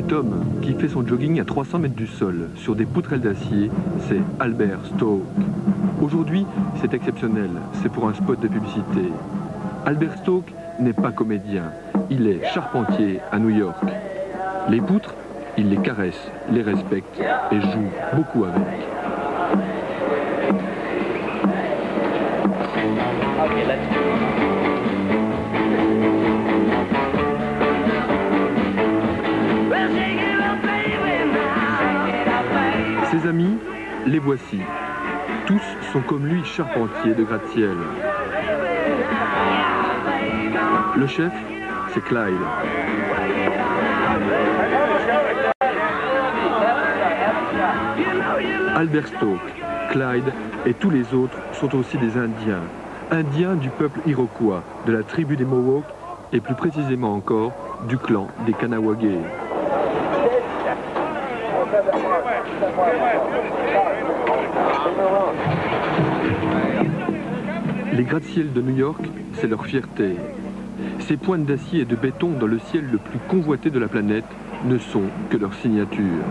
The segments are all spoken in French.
Cet homme qui fait son jogging à 300 mètres du sol sur des poutrelles d'acier, c'est Albert Stoke. Aujourd'hui, c'est exceptionnel, c'est pour un spot de publicité. Albert Stoke n'est pas comédien, il est charpentier à New York. Les poutres, il les caresse, les respecte et joue beaucoup avec. Ses amis, les voici. Tous sont comme lui charpentiers de gratte-ciel. Le chef, c'est Clyde. Albert Stoke, Clyde et tous les autres sont aussi des Indiens. Indiens du peuple Iroquois, de la tribu des Mohawks et plus précisément encore du clan des Kanawagés. Les gratte-ciels de New York, c'est leur fierté. Ces pointes d'acier et de béton dans le ciel le plus convoité de la planète ne sont que leur signature.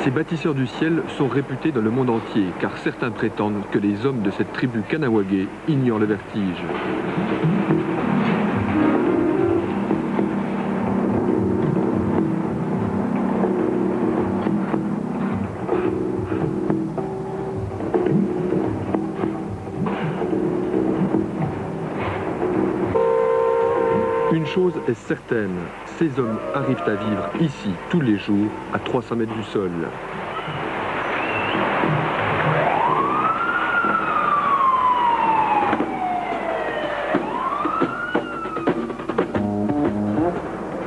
Ces bâtisseurs du ciel sont réputés dans le monde entier, car certains prétendent que les hommes de cette tribu Kanawagé ignorent le vertige. Une chose est certaine, ces hommes arrivent à vivre ici tous les jours à 300 mètres du sol.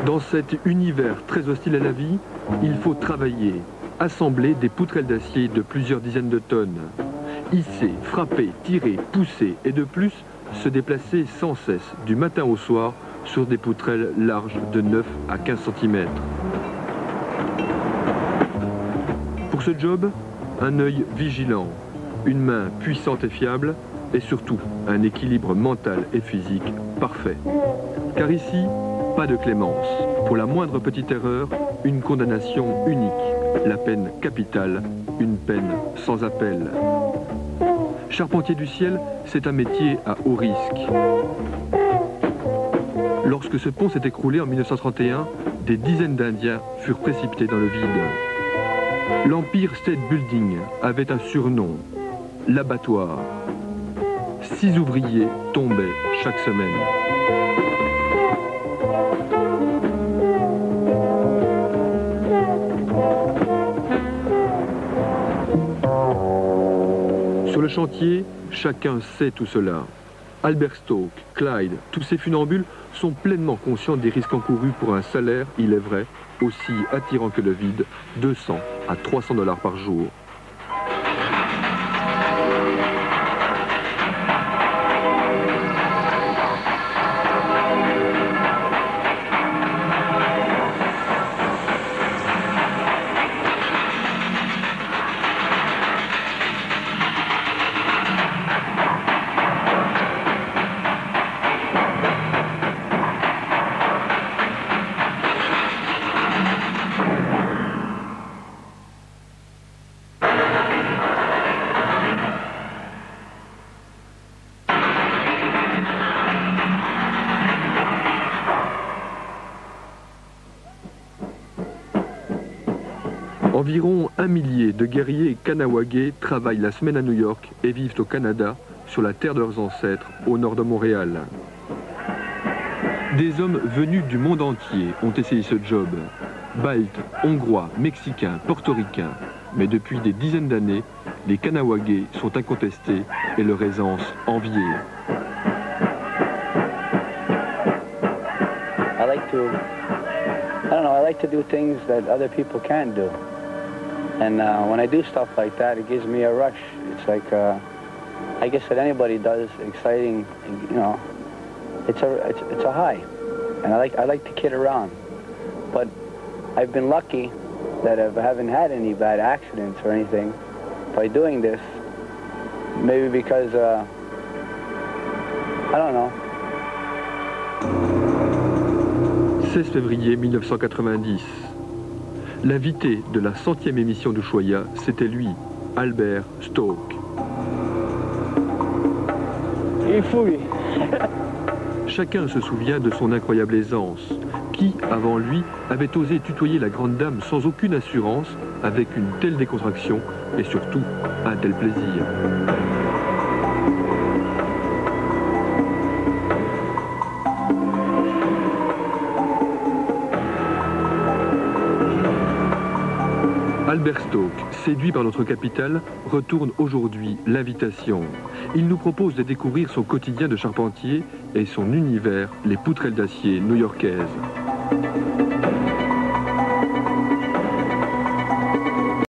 Dans cet univers très hostile à la vie, il faut travailler, assembler des poutrelles d'acier de plusieurs dizaines de tonnes, hisser, frapper, tirer, pousser et de plus se déplacer sans cesse du matin au soir sur des poutrelles larges de 9 à 15 cm. Pour ce job, un œil vigilant, une main puissante et fiable et surtout un équilibre mental et physique parfait. Car ici, pas de clémence. Pour la moindre petite erreur, une condamnation unique, la peine capitale, une peine sans appel. Charpentier du ciel, c'est un métier à haut risque. Lorsque ce pont s'est écroulé en 1931, des dizaines d'Indiens furent précipités dans le vide. L'Empire State Building avait un surnom, l'abattoir. 6 ouvriers tombaient chaque semaine. Sur le chantier, chacun sait tout cela. Albert Stoke, Clyde, tous ces funambules sont pleinement conscients des risques encourus pour un salaire, il est vrai, aussi attirant que le vide, 200 à 300 $ par jour. Environ 1 millier de guerriers kanawagés travaillent la semaine à New York et vivent au Canada, sur la terre de leurs ancêtres, au nord de Montréal. Des hommes venus du monde entier ont essayé ce job. Baltes, Hongrois, Mexicains, Portoricains. Mais depuis des dizaines d'années, les Kanawagés sont incontestés et leur aisance enviée. I like to do things that other people can't do. And when I do stuff like that, it gives me a rush. It's like, I guess that anybody does, exciting, you know, it's a high. And I like to kid around. But I've been lucky that I haven't had any bad accidents or anything by doing this. Maybe because, I don't know. 16 février 1990. L'invité de la 100e émission d'Ushuaïa, c'était lui, Albert Stoke. Il est fou, lui. Chacun se souvient de son incroyable aisance. Qui, avant lui, avait osé tutoyer la grande dame sans aucune assurance, avec une telle décontraction et surtout un tel plaisir. Albert Stoke, séduit par notre capitale, retourne aujourd'hui l'invitation. Il nous propose de découvrir son quotidien de charpentier et son univers, les poutrelles d'acier new-yorkaises.